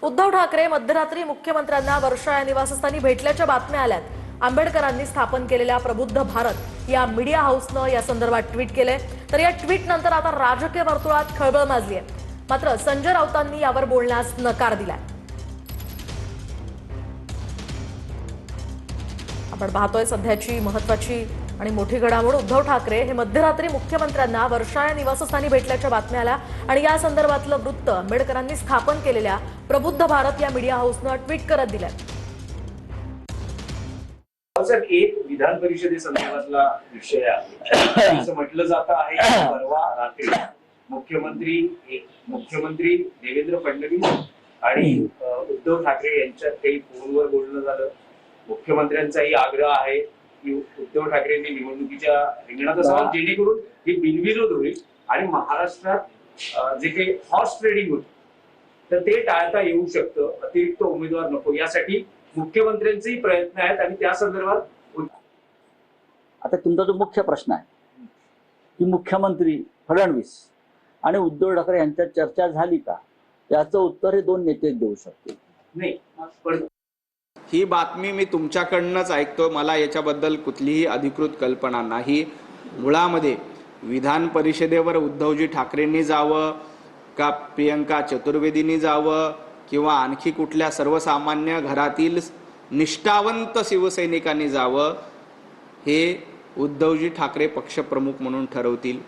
उद्धव ठाकरे मध्यरात्री मुख्यमंत्र्यांना वर्षा या निवासस्थानी भेटल्याच्या बातम्या आल्यात। आंबेडकरांनी स्थापन केलेल्या प्रबुद्ध भारत या मीडिया हाऊसनं या संदर्भात ट्विट केलंय। तर या ट्विट नंतर आता राजकीय वर्तुळात खळबळ माजली आहे। मात्र संजय राऊतांनी यावर बोलण्यास नकार दिलाय। आपण पाहतोय सध्याची महत्त्वाची आणि मोठी घडामोड। उद्धव ठाकरे हे मध्यरात्री मुख्यमंत्र्यांना वर्षा या निवासस्थानी भेटल्याच्या बातम्या आल्या आणि या संदर्भातलं वृत्त आंबेडकरांनी स्थापन केलेल्या प्रबुद्ध भारत या मीडिया हाऊसनं ट्विट करत दिलंय। एक विधान परिषदेसंदर्भातला विषय आहे। असं म्हटलं जातं आहे की परवा रात्री मुख्यमंत्री देवेंद्र फडणवीस आणि उद्धव ठाकरे यांच्यात काही फोनवर बोलणं झालं। मुख्यमंत्र्यांचाही आग्रह आहे की उद्धव ठाकरेंनी निवडणुकीच्या रिंगणात असावं, जेणेकरून ही बिनविरोध होईल आणि महाराष्ट्रात जे काही हॉर्स ट्रेडिंग होतं तर ते टाळता येऊ शकतं। अतिरिक्त उमेदवार नको यासाठी मुख्यमंत्र्यांचेही प्रयत्न आहेत आणि त्या संदर्भात आता तुमचा जो मुख्य प्रश्न आहे की मुख्यमंत्री फडणवीस आणि उद्धव ठाकरे यांच्यात चर्चा झाली का, याचं उत्तर हे दोन नेते देऊ शकतील। नाही, पण ही बातमी मी तुमच्याकडनंच ऐकतो, मला याच्याबद्दल कुठलीही अधिकृत कल्पना नाही। मुळामध्ये विधान परिषदेवर उद्धवजी ठाकरेंनी जावं का प्रियंका चतुर्वेदींनी जावं किंवा आणखी कुठल्या सर्वसामान्य घरातील निष्ठावंत शिवसैनिकांनी जावं हे उद्धवजी ठाकरे पक्षप्रमुख म्हणून ठरवतील।